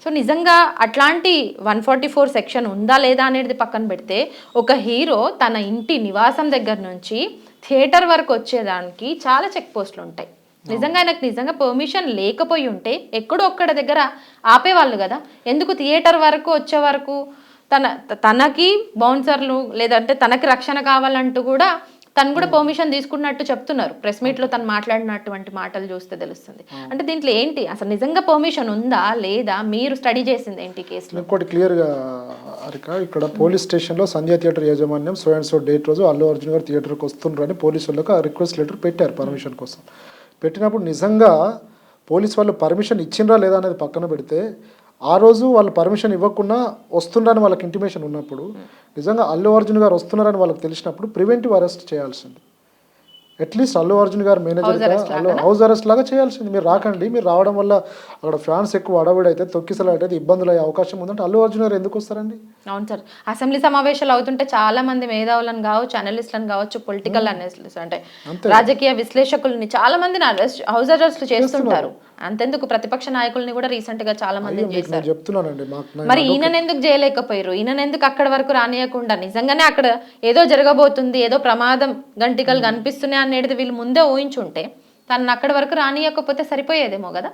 సో నిజంగా అట్లాంటి 144 సెక్షన్ ఉందా లేదా అనేది పక్కన పెడితే ఒక హీరో తన ఇంటి నివాసం దగ్గర నుంచి థియేటర్ వరకు వచ్చేదానికి చాలా చెక్ పోస్టులు ఉంటాయి. నిజంగా ఆయనకు నిజంగా పర్మిషన్ లేకపోయి ఉంటే ఎక్కడో ఒక్కడ దగ్గర ఆపేవాళ్ళు కదా. ఎందుకు థియేటర్ వరకు వచ్చే వరకు తనకి బౌన్సర్లు లేదంటే తనకి రక్షణ కావాలంటూ కూడా తను కూడా పర్మిషన్ తీసుకున్నట్టు చెప్తున్నారు. ప్రెస్ మీట్లో తను మాట్లాడినటువంటి మాటలు చూస్తే తెలుస్తుంది. అంటే దీంట్లో ఏంటి అసలు నిజంగా పర్మిషన్ ఉందా లేదా? మీరు స్టడీ చేసింది ఏంటి కేసులో? ఇంకోటి క్లియర్గా ఇక్కడ పోలీస్ స్టేషన్లో సంధ్య థియేటర్ యాజమాన్యం సో అండ్ సో డేట్ రోజు అల్లు అర్జున్ గారు థియేటర్కి వస్తుండ్రని పోలీసు వాళ్ళకి ఆ రిక్వెస్ట్ లెటర్ పెట్టారు పర్మిషన్ కోసం. పెట్టినప్పుడు నిజంగా పోలీస్ వాళ్ళు పర్మిషన్ ఇచ్చిండ్రా లేదా అనేది పక్కన పెడితే ఆ రోజు వాళ్ళు పర్మిషన్ ఇవ్వకుండా వస్తుండని వాళ్ళకి ఇంటిమేషన్ ఉన్నప్పుడు నిజంగా అల్లు అర్జున్ గారు వస్తున్నారని వాళ్ళకి తెలిసినప్పుడు ప్రివెంటివ్ అరెస్ట్ చేయాల్సింది. అట్లీస్ట్ అల్లు అర్జున్ గారు మేనేజర్ హౌస్ అరెస్ట్ లాగా చేయాల్సింది. మీరు రాకండి, మీరు రావడం వల్ల అక్కడ ఫ్యాన్స్ ఎక్కువ అడవిడైతే తొక్కిసలాడైతే ఇబ్బందులు అయ్యే అవకాశం ఉందంటే అల్లు అర్జున్ గారు ఎందుకు వస్తారండి? అవును సార్, అసెంబ్లీ సమావేశాలు అవుతుంటే చాలా మంది మేధావులను కావచ్చు, అనలిస్టులను కావచ్చు, పొలిటికల్ అనలిస్ట్ అంటే రాజకీయ విశ్లేషకులని చాలా మందిని హౌస్ అరెస్ట్ చేస్తుంటారు. అంతెందుకు ప్రతిపక్ష నాయకుల్ని కూడా రీసెంట్ గా చాలా మంది మీకు నేను చెప్తున్నానండి, మాకు మరి ఈయన ఎందుకు చేయలేకపోయారు? ఈయన ఎందుకు అక్కడ వరకు రానియకుండా నిజంగానే అక్కడ ఏదో జరగబోతుంది, ఏదో ప్రమాదం గంటికలు కనిపిస్తున్నాయి అనేది వీళ్ళు ముందే ఊహించుంటే తను అక్కడి వరకు రానియకపోతే సరిపోయేదేమో కదా.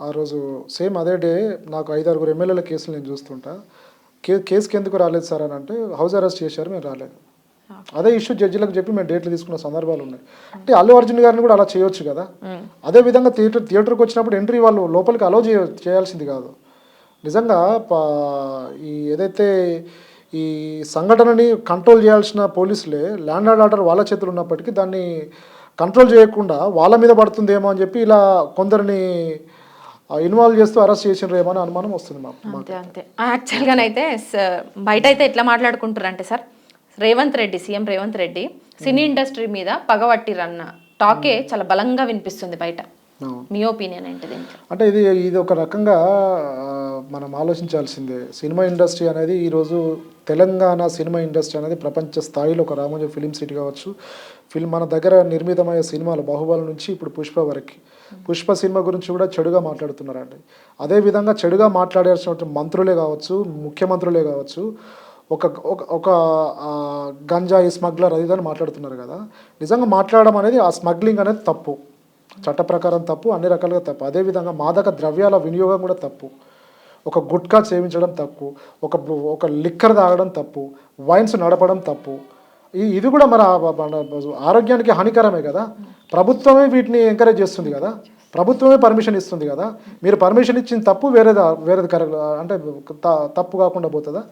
ఆ రోజు సేమ్ అదే డే నాకు 5-6 ఎమ్మెల్యేల కేసులు నేను చూస్తుంటా. కేసుకి ఎందుకు రాలేదు సార్ అని అంటే హౌస్ అరెస్ట్ చేశారు, మేము రాలేదు. అదే ఇష్యూ జడ్జిలకు చెప్పి మేము డేట్లు తీసుకున్న సందర్భాలు ఉన్నాయి. అంటే అల్లు అర్జున్ గారిని కూడా అలా చేయొచ్చు కదా. అదే విధంగా థియేటర్కి వచ్చినప్పుడు ఎంట్రీ వాళ్ళు లోపలికి అలౌ చేయాల్సింది కాదు. నిజంగా ఈ ఏదైతే ఈ సంఘటనని కంట్రోల్ చేయాల్సిన పోలీసులే ల్యాండ్ అండ్ ఆర్డర్ వాళ్ళ చేతులు ఉన్నప్పటికీ దాన్ని కంట్రోల్ చేయకుండా వాళ్ళ మీద పడుతుందేమో అని చెప్పి ఇలా కొందరిని ఇన్వాల్వ్ చేస్తూ అరెస్ట్ చేసినారేమో అని అనుమానం వస్తుంది మాకు. అంతే అంతే. యాక్చువల్గానైతే బయట అయితే ఎట్లా మాట్లాడుకుంటారంటే sir, CM Revanth Reddy cine industry మీద పగబట్టిరన్న టాకే చాలా బలంగా వినిపిస్తుంది బయట. మీ ఒపీనియన్ ఏంటిది? అంటే ఇది ఒక రకంగా మనం ఆలోచించాల్సిందే. సినిమా ఇండస్ట్రీ అనేది ఈరోజు తెలంగాణ సినిమా ఇండస్ట్రీ అనేది ప్రపంచ స్థాయిలో ఒక రామోజీ ఫిలిం సిటీ కావచ్చు, మన దగ్గర నిర్మితమయ్యే సినిమాలు బాహుబలి నుంచి ఇప్పుడు పుష్ప వరకు, పుష్ప సినిమా గురించి కూడా చెడుగా మాట్లాడుతున్నారండి. అదేవిధంగా చెడుగా మాట్లాడాల్సిన మంత్రులే కావచ్చు, ముఖ్యమంత్రులే కావచ్చు, ఒక గంజాయి స్మగ్లర్ అది అని మాట్లాడుతున్నారు కదా. నిజంగా మాట్లాడడం అనేది, ఆ స్మగ్లింగ్ అనేది తప్పు, చట్ట ప్రకారం తప్పు, అన్ని రకాలుగా తప్పు. అదేవిధంగా మాదక ద్రవ్యాల వినియోగం కూడా తప్పు, ఒక గుట్కా సేవించడం తప్పు, ఒక లిక్కర్ తాగడం తప్పు, వైన్స్ నడపడం తప్పు. ఇది కూడా మన ఆరోగ్యానికి హానికరమే కదా. ప్రభుత్వమే వీటిని ఎంకరేజ్ చేస్తుంది కదా, ప్రభుత్వమే పర్మిషన్ ఇస్తుంది కదా. మీరు పర్మిషన్ ఇచ్చిన తప్పు వేరేది కరెక్ట్ అంటే తప్పు కాకుండా పోతుందా?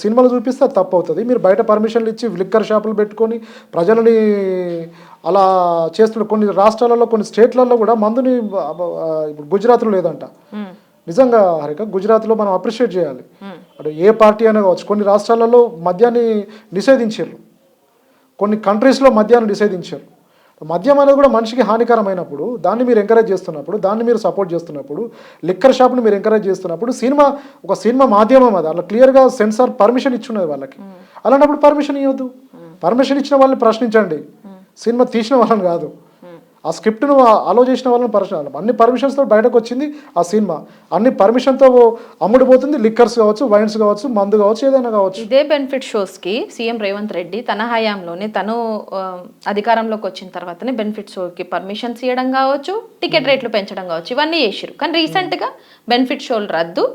సినిమాలు చూపిస్తే అది తప్పు అవుతుంది. మీరు బయట పర్మిషన్లు ఇచ్చి లిక్కర్ షాపులు పెట్టుకొని ప్రజలని అలా చేస్తున్నారు. కొన్ని రాష్ట్రాలలో, కొన్ని స్టేట్లలో కూడా మందుని, ఇప్పుడు గుజరాత్లో లేదంట. నిజంగా హరిక, గుజరాత్లో మనం అప్రిషియేట్ చేయాలి. అంటే ఏ పార్టీ అయినా కావచ్చు, కొన్ని రాష్ట్రాలలో మద్యాన్ని నిషేధించారు, కొన్ని కంట్రీస్లో మద్యాన్ని నిషేధించారు. మద్యం అనేది కూడా మనిషికి హానికరమైనప్పుడు దాన్ని మీరు ఎంకరేజ్ చేస్తున్నప్పుడు, దాన్ని మీరు సపోర్ట్ చేస్తున్నప్పుడు, లిక్కర్ షాప్ని మీరు ఎంకరేజ్ చేస్తున్నప్పుడు, ఒక సినిమా మాధ్యమం అది, అలా క్లియర్గా సెన్సార్ పర్మిషన్ ఇచ్చున్నది వాళ్ళకి. అలాంటప్పుడు పర్మిషన్ ఇవ్వద్దు. పర్మిషన్ ఇచ్చిన వాళ్ళని ప్రశ్నించండి, సినిమా తీసిన వాళ్ళని కాదు. ఆ స్క్రిప్ట్ను అలో చేసిన వాళ్ళని పర్మిషన్, అన్ని పర్మిషన్స్తో బయటకు వచ్చింది ఆ సినిమా, అన్ని పర్మిషన్తో అమ్ముడుపోతుంది. లిక్కర్స్ కావచ్చు, వైన్స్ కావచ్చు, మందు కావచ్చు, ఏదైనా కావచ్చు. ఇదే బెనిఫిట్ షోస్కి సీఎం రేవంత్ రెడ్డి తన హయాంలోనే, తను అధికారంలోకి వచ్చిన తర్వాతనే బెనిఫిట్ షోకి పర్మిషన్స్ ఇవ్వడం కావచ్చు, టికెట్ రేట్లు పెంచడం కావచ్చు, ఇవన్నీ చేసిరు. కానీ రీసెంట్గా బెనిఫిట్ షోలు రద్దు,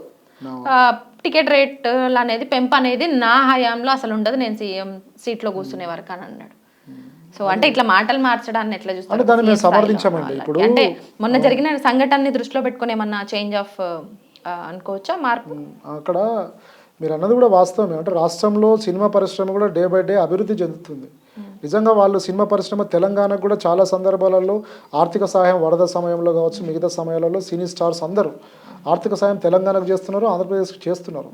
టికెట్ రేట్లు అనేది పెంపు అనేది నా హయాంలో అసలు ఉండదు, నేను సీఎం సీట్లో కూర్చునే వరకు అని అన్నాడు. సో అంటే ఇట్లా మాటలు మార్చడాన్ని ఎట్లా చూస్తారు? అంటే మొన్న జరిగిన సంఘటనని దృష్టిలో పెట్టుకుని ఏమన్నా చేంజ్ ఆఫ్ అనుకోవచ్చా, మార్పు? అక్కడ మీరు అన్నది కూడా వాస్తవమే. అంటే రాష్ట్రంలో సినిమా పరిశ్రమ కూడా డే బై డే అభివృద్ధి చెందుతుంది. నిజంగా వాళ్ళు సినిమా పరిశ్రమ తెలంగాణకు కూడా చాలా సందర్భాలలో ఆర్థిక సహాయం, వరద సమయంలో కావచ్చు, మిగతా సమయాలలో సినీ స్టార్స్ అందరూ ఆర్థిక సాయం తెలంగాణకు చేస్తున్నారు, ఆంధ్రప్రదేశ్కి చేస్తున్నారు.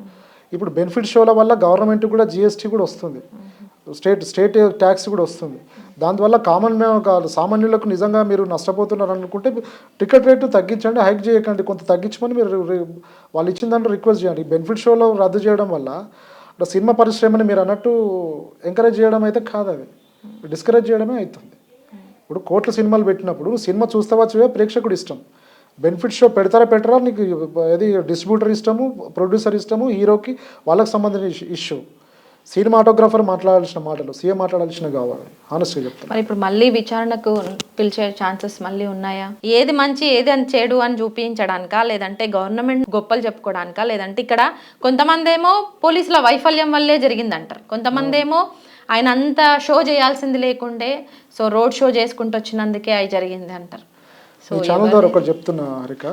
ఇప్పుడు బెనిఫిట్ షోల వల్ల గవర్నమెంట్ కూడా జిఎస్టీ కూడా వస్తుంది, స్టేట్ ట్యాక్స్ కూడా వస్తుంది. దానివల్ల సామాన్యులకు నిజంగా మీరు నష్టపోతున్నారు అనుకుంటే టికెట్ రేటు తగ్గించండి, హైక్ చేయకండి, కొంత తగ్గించమని మీరు వాళ్ళు ఇచ్చిన దాంట్లో రిక్వెస్ట్ చేయండి. బెనిఫిట్ షోలో రద్దు చేయడం వల్ల అంటే సినిమా పరిశ్రమని మీరు అన్నట్టు ఎంకరేజ్ చేయడం అయితే కాదు, అది డిస్కరేజ్ చేయడమే అవుతుంది. ఇప్పుడు కోట్ల సినిమాలు పెట్టినప్పుడు సినిమా చూస్తావా ప్రేక్షకుడు ఇష్టం, బెనిఫిట్ షో పెట్టరా నీకు ఏది డిస్ట్రిబ్యూటర్ ఇష్టము, ప్రొడ్యూసర్ ఇష్టము, హీరోకి వాళ్ళకి సంబంధించిన ఇష్యూ. సినిమాటోగ్రాఫర్ మాట్లాడాల్సిన మాటలు సీఎం మాట్లాడాల్సిన కావాలి, హానెస్ట్గా చెప్తాను. మరి ఇప్పుడు మళ్ళీ విచారణకు పిలిచే ఛాన్సెస్ మళ్ళీ ఉన్నాయా? ఏది మంచి ఏది అని చెడు అని చూపించడానికా, లేదంటే గవర్నమెంట్ గొప్పలు చెప్పుకోవడానికా, లేదంటే ఇక్కడ కొంతమంది ఏమో పోలీసుల వైఫల్యం వల్లే జరిగిందంటారు, కొంతమంది ఏమో ఆయన అంత షో చేయాల్సింది లేకుండే సో రోడ్ షో చేసుకుంటూ వచ్చినందుకే అవి జరిగింది అంటారు. ఈ ఛానల్ ద్వారా ఒకటి చెప్తున్నా హరిక,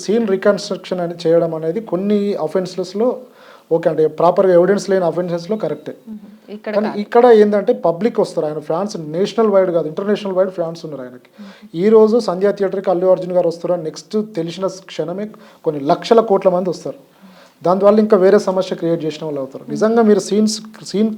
సీన్ రికన్స్ట్రక్షన్ అని చేయడం అనేది కొన్ని అఫెన్సెస్లో ఓకే అంటే ప్రాపర్గా ఎవిడెన్స్ లేని అఫెన్సెస్లో కరెక్టే. కానీ ఇక్కడ ఏంటంటే పబ్లిక్ వస్తారు, ఆయన ఫ్యాన్స్ నేషనల్ వైడ్ కాదు ఇంటర్నేషనల్ వైడ్ ఫ్యాన్స్ ఉన్నారు ఆయనకి. ఈరోజు సంధ్యా థియేటర్కి అల్లు అర్జున్ గారు వస్తారు, నెక్స్ట్ తెలిసిన క్షణమే కొన్ని లక్షల కోట్ల మంది వస్తారు. దానివల్ల ఇంకా వేరే సమస్య క్రియేట్ చేసిన వాళ్ళు అవుతారు. నిజంగా మీరు సీన్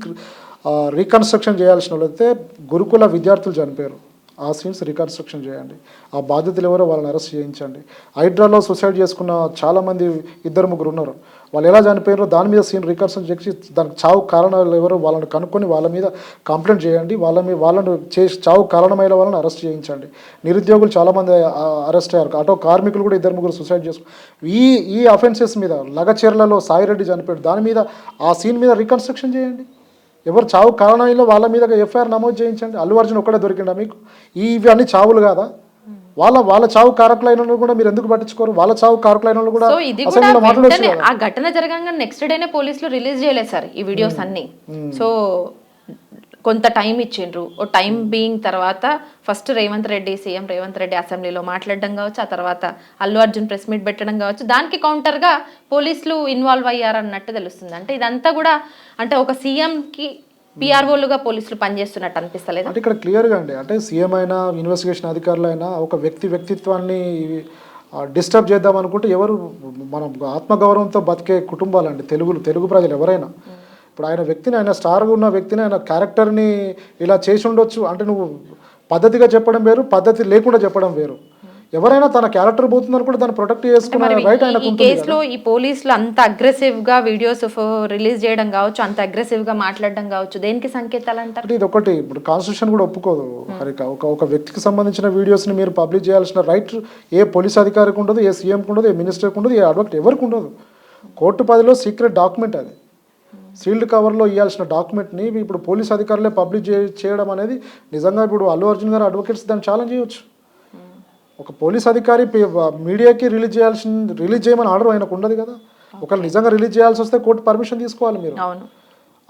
రీకన్స్ట్రక్షన్ చేయాల్సిన వాళ్ళు అయితే గురుకుల విద్యార్థులు చనిపోయారు, ఆ సీన్స్ రికన్స్ట్రక్షన్ చేయండి, ఆ బాధితులు ఎవరో వాళ్ళని అరెస్ట్ చేయించండి. హైడ్రాలో సూసైడ్ చేసుకున్న చాలామంది 2-3 ఉన్నారు, వాళ్ళు ఎలా చనిపోయారో దాని మీద సీన్ రికన్స్ట్రక్షన్ చేసి దానికి చావు కారణాలు ఎవరో వాళ్ళని కనుక్కొని వాళ్ళ మీద కంప్లైంట్ చేయండి, వాళ్ళను చేసి చావు కారణమైన వాళ్ళని అరెస్ట్ చేయించండి. నిరుద్యోగులు చాలామంది అరెస్ట్ అయ్యారు, ఆటో కార్మికులు కూడా 2-3 సూసైడ్ చేసుకున్నారు. ఈ అఫెన్సెస్ మీద లగచెర్లలో సాయిరెడ్డి చనిపోయాడు, దాని మీద ఆ సీన్ మీద రికన్స్ట్రక్షన్ చేయండి. ఎవరు చావు కారణంలో వాళ్ళ మీద ఎఫ్ఐఆర్ నమోదు చేయించండి. అల్లు అర్జున్ ఒక్కడే దొరికిండా మీకు? ఇవి అన్ని చావులు కాదా? వాళ్ళ చావు కారకులైన కూడా మీరు ఎందుకు పట్టించుకోరు? వాళ్ళ చావు కారకులైన కూడా సో ఇది కూడా అసెంబ్లీలో మాట్లాడొచ్చు వెంటనే కదా. ఆ ఘటన జరగంగా నెక్స్ట్ డేనే పోలీసులు రిలీజ్ చేయలేదు సార్ ఈ వీడియోస్ అన్ని. సో కొంత టైం ఇచ్చిండ్రు. ఓ టైం బీయింగ్ తర్వాత ఫస్ట్ సీఎం రేవంత్ రెడ్డి అసెంబ్లీలో మాట్లాడడం కావచ్చు, ఆ తర్వాత అల్లు అర్జున్ ప్రెస్ మీట్ పెట్టడం కావచ్చు, దానికి కౌంటర్గా పోలీసులు ఇన్వాల్వ్ అయ్యారన్నట్టు తెలుస్తుంది. అంటే ఇదంతా కూడా అంటే ఒక సీఎంకి పిఆర్ఓలుగా పోలీసులు పనిచేస్తున్నట్టు అనిపిస్తలేదు. అంటే ఇక్కడ క్లియర్గా అండి, అంటే సీఎం అయినా ఇన్వెస్టిగేషన్ అధికారులు అయినా ఒక వ్యక్తిత్వాన్ని డిస్టర్బ్ చేద్దాం అనుకుంటే ఎవరు, మనం ఆత్మగౌరవంతో బతికే కుటుంబాలండి తెలుగు ప్రజలు ఎవరైనా. ఇప్పుడు ఆయన వ్యక్తిని, ఆయన స్టార్గా ఉన్న వ్యక్తిని, ఆయన క్యారెక్టర్ని ఇలా చేసి ఉండొచ్చు అంటే నువ్వు పద్ధతిగా చెప్పడం వేరు, పద్ధతి లేకుండా చెప్పడం వేరు. ఎవరైనా తన క్యారెక్టర్ పోతుందని కూడా దాన్ని ప్రొటెక్ట్ చేసుకునే రైట్ ఆయనకు ఉంటుంది. ఈ కేసులో ఈ పోలీసులు అంత అగ్రెసివ్ గా వీడియోస్ రిలీజ్ చేయడం కావచ్చు, అంత అగ్రెసివ్ గా మాట్లాడడం కావచ్చు, దేనికి సంకేతాలు అంటారు? ఇది ఒకటి, ఇప్పుడు కాన్స్టిట్యూషన్ కూడా ఒప్పుకోదు హరిక. ఒక వ్యక్తికి సంబంధించిన వీడియోస్ని మీరు పబ్లిష్ చేయాల్సిన రైట్ ఏ పోలీస్ అధికారికి ఉండదు, ఏ సీఎంకి ఉండదు, ఏ మినిస్టర్కి ఉండదు, ఏ అడ్వకేట్ ఎవరికి ఉండదు. కోర్టు పరిధిలో సీక్రెట్ డాక్యుమెంట్ అది, సీల్డ్ కవర్లో ఇవ్వాల్సిన డాక్యుమెంట్ని ఇప్పుడు పోలీస్ అధికారులే పబ్లిష్ చేయడం అనేది నిజంగా ఇప్పుడు అల్లు అర్జున్ గారు అడ్వకేట్స్ దాన్ని ఛాలెంజ్ చేయొచ్చు. ఒక పోలీస్ అధికారి మీడియాకి రిలీజ్ చేయమని ఆర్డర్ ఆయనకు ఉండదు కదా. ఒకవేళ నిజంగా రిలీజ్ చేయాల్సి వస్తే కోర్టు పర్మిషన్ తీసుకోవాలి మీరు.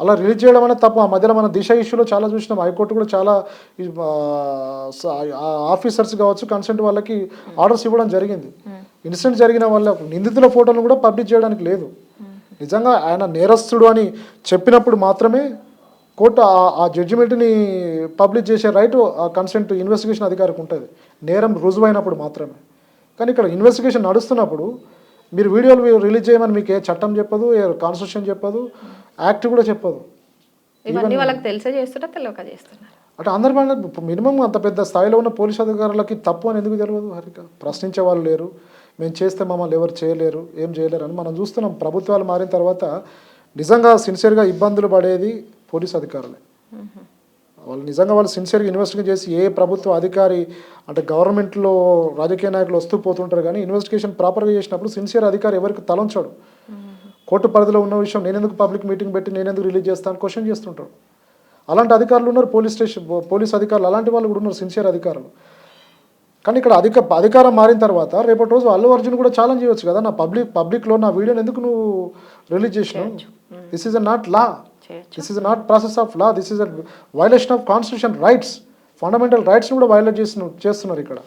అలా రిలీజ్ చేయడం అనేది తప్పు. ఆ మధ్యలో మన దిశ ఇష్యూలో చాలా చూసినాం, హైకోర్టు కూడా చాలా ఆఫీసర్స్ కావచ్చు కన్సెంట్ వాళ్ళకి ఆర్డర్స్ ఇవ్వడం జరిగింది. ఇన్సిడెంట్ జరిగిన వాళ్ళ నిందితుల ఫోటోలను కూడా పబ్లిష్ చేయడానికి లేదు. నిజంగా ఆయన నేరస్తుడు అని చెప్పినప్పుడు మాత్రమే కోర్టు ఆ జడ్జిమెంట్ని పబ్లిష్ చేసే రైట్ ఆ కన్సెంట్ ఇన్వెస్టిగేషన్ అధికారికి ఉంటుంది, నేరం రుజువైనప్పుడు మాత్రమే. కానీ ఇక్కడ ఇన్వెస్టిగేషన్ నడుస్తున్నప్పుడు మీరు వీడియోలు రిలీజ్ చేయమని మీకు ఏ చట్టం చెప్పదు, ఏ కాన్స్టిట్యూషన్ చెప్పదు, యాక్ట్ కూడా చెప్పదు. ఇవన్నీ వాళ్ళకి తెలిసే చేస్తున్నా తెలియక చేస్తున్నారు. అంటే అందరి మినిమం అంత పెద్ద స్థాయిలో ఉన్న పోలీస్ అధికారులకి తప్పు అని ఎందుకు తెలియదు హరిక? ప్రశ్నించే వాళ్ళు లేరు, మేము చేస్తే మమ్మల్ని ఎవరు చేయలేరు, ఏం చేయలేరు అని మనం చూస్తున్నాం. ప్రభుత్వాలు మారిన తర్వాత నిజంగా సిన్సియర్గా ఇబ్బందులు పడేది పోలీస్ అధికారులే. వాళ్ళు నిజంగా వాళ్ళు సిన్సియర్గా ఇన్వెస్టిగేషన్ చేసి, ఏ ప్రభుత్వ అధికారి అంటే గవర్నమెంట్లో రాజకీయ నాయకులు వస్తూ పోతుంటారు కానీ ఇన్వెస్టిగేషన్ ప్రాపర్గా చేసినప్పుడు సిన్సియర్ అధికారి ఎవరికి తలంచాడు. కోర్టు పరిధిలో ఉన్న విషయం నేనెందుకు పబ్లిక్ మీటింగ్ పెట్టి నేనెందుకు రిలీజ్ చేస్తాను క్వశ్చన్ చేస్తుంటారు. అలాంటి అధికారులు ఉన్నారు, పోలీస్ అధికారులు అలాంటి వాళ్ళు కూడా ఉన్నారు, సిన్సియర్ అధికారులు. కానీ ఇక్కడ అధికారం మారిన తర్వాత రేపటి రోజు అల్లు అర్జున్ కూడా ఛాలెంజ్ చేయవచ్చు కదా, నా పబ్లిక్లో నా వీడియోని ఎందుకు నువ్వు రిలీజ్ చేసినావు? This is not law, this is not process of law, this is a violation of constitution rights, fundamental రైట్స్ని కూడా వైలేట్ చేస్తున్నారు ఇక్కడ.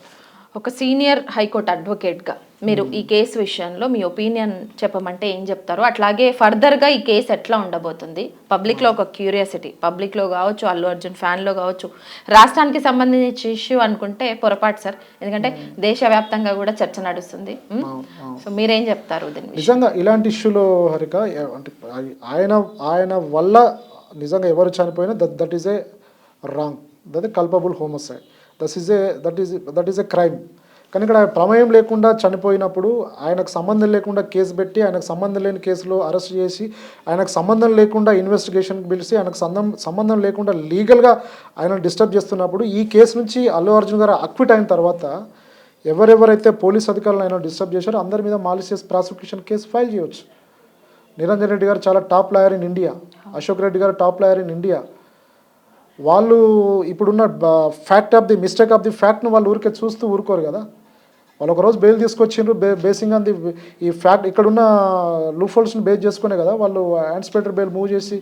ఒక సీనియర్ హైకోర్టు అడ్వకేట్గా మీరు ఈ కేసు విషయంలో మీ ఒపీనియన్ చెప్పమంటే ఏం చెప్తారు? అట్లాగే ఫర్దర్గా ఈ కేసు ఎట్లా ఉండబోతుంది? పబ్లిక్లో ఒక క్యూరియాసిటీ, పబ్లిక్లో కావచ్చు, అల్లు అర్జున్ ఫ్యాన్లో కావచ్చు, రాష్ట్రానికి సంబంధించిన ఇష్యూ అనుకుంటే పొరపాటు సార్, ఎందుకంటే దేశవ్యాప్తంగా కూడా చర్చ నడుస్తుంది. సో మీరేం చెప్తారు దీన్ని? నిజంగా ఇలాంటి ఇష్యూలో హరిక అంటే ఆయన వల్ల నిజంగా ఎవరు చనిపోయినా that is a wrong, that is culpable హోమోసైడ్, that is a crime. కానీ ఇక్కడ ప్రమేయం లేకుండా చనిపోయినప్పుడు ఆయనకు సంబంధం లేకుండా కేసు పెట్టి ఆయనకు సంబంధం లేని కేసులో అరెస్ట్ చేసి ఆయనకు సంబంధం లేకుండా ఇన్వెస్టిగేషన్కి పిలిచి ఆయనకు సంబంధం లేకుండా లీగల్గా ఆయన డిస్టర్బ్ చేస్తున్నప్పుడు ఈ కేసు నుంచి అల్లు అర్జున్ గారు అక్విట్ అయిన తర్వాత ఎవరెవరైతే పోలీస్ అధికారులు ఆయన డిస్టర్బ్ చేశారో అందరి మీద మాలిషియస్ ప్రాసిక్యూషన్ కేసు ఫైల్ చేయవచ్చు. నిరంజన్ రెడ్డి గారు చాలా top lawyer in India, Ashok Reddy గారు టాప్ లాయర్ ఇన్ ఇండియా. వాళ్ళు ఇప్పుడున్న మిస్టేక్ ఆఫ్ ది ఫ్యాక్ట్ను వాళ్ళు ఊరికే చూస్తూ ఊరుకోరు కదా. వాళ్ళు ఒకరోజు బెయిల్ తీసుకొచ్చిండ్రు, బేసింగ్ ఆన్ ఈ ఫ్యాక్ట్ ఇక్కడున్న లూఫోల్స్ని బేస్ చేసుకునే కదా వాళ్ళు యాంటిసిపేటరీ బెయిల్ మూవ్ చేసి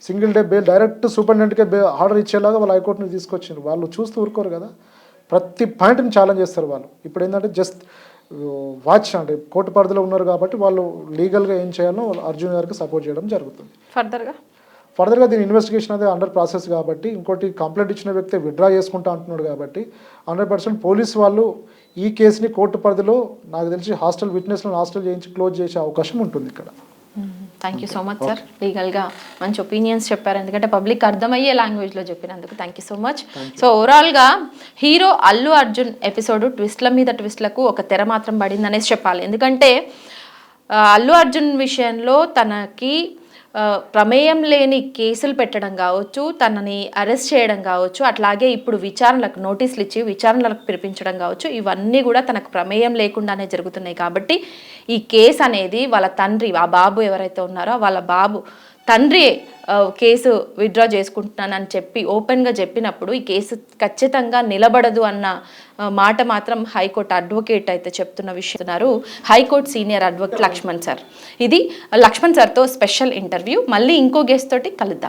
సింగిల్ డే బెయిల్ డైరెక్ట్ సూపరింటెండెంట్కే ఆర్డర్ ఇచ్చేలాగా వాళ్ళు హైకోర్టుని తీసుకొచ్చిండ్రు. వాళ్ళు చూస్తూ ఊరుకోరు కదా, ప్రతి పాయింట్ని ఛాలెంజ్ చేస్తారు వాళ్ళు. ఇప్పుడు ఏంటంటే జస్ట్ వాచ్ అంటే కోర్టు పరిధిలో ఉన్నారు కాబట్టి వాళ్ళు లీగల్గా ఏం చేయాలో అర్జున్ గారికి సపోర్ట్ చేయడం జరుగుతుంది. ఫర్దర్గా దీని ఇన్వెస్టిగేషన్ అనేది అండర్ ప్రాసెస్ కాబట్టి, ఇంకోటి కంప్లైంట్ ఇచ్చిన వ్యక్తి విత్డ్రా చేసుకుంటా అంటున్నాడు కాబట్టి 100% పోలీసు వాళ్ళు ఈ కేసుని కోర్టు పరిధిలో నాకు తెలిసి హాస్టల్ విట్నెస్లను హాస్టల్ చేయించి క్లోజ్ చేసే అవకాశం ఉంటుంది ఇక్కడ. Thank you so much sir, లీగల్గా మంచి ఒపీనియన్స్ చెప్పారు, ఎందుకంటే పబ్లిక్ అర్థమయ్యే లాంగ్వేజ్లో చెప్పినందుకు thank you so much. So ఓవరాల్గా హీరో అల్లు అర్జున్ ఎపిసోడ్ ట్విస్ట్ల మీద ట్విస్ట్లకు ఒక తెర మాత్రం పడింది అనేసి చెప్పాలి. ఎందుకంటే అల్లు అర్జున్ విషయంలో తనకి ప్రమేయం లేని కేసులు పెట్టడం కావచ్చు, తనని అరెస్ట్ చేయడం కావచ్చు, అట్లాగే ఇప్పుడు విచారణలకు నోటీసులు ఇచ్చి విచారణలకు పిలిపించడం కావచ్చు, ఇవన్నీ కూడా తనకు ప్రమేయం లేకుండానే జరుగుతున్నాయి. కాబట్టి ఈ కేసు అనేది వాళ్ళ తండ్రి, ఆ బాబు ఎవరైతే ఉన్నారో వాళ్ళ బాబు తండ్రి కేసు విత్డ్రా చేసుకుంటున్నానని చెప్పి ఓపెన్గా చెప్పినప్పుడు ఈ కేసు ఖచ్చితంగా నిలబడదు అన్న మాట మాత్రం హైకోర్టు అడ్వకేట్ అయితే చెప్తున్న విషయం. High court senior advocate Laxman sir. ఇది లక్ష్మణ్ సార్తో స్పెషల్ ఇంటర్వ్యూ. మళ్ళీ ఇంకో గెస్ట్ తోటి కలుద్దాం.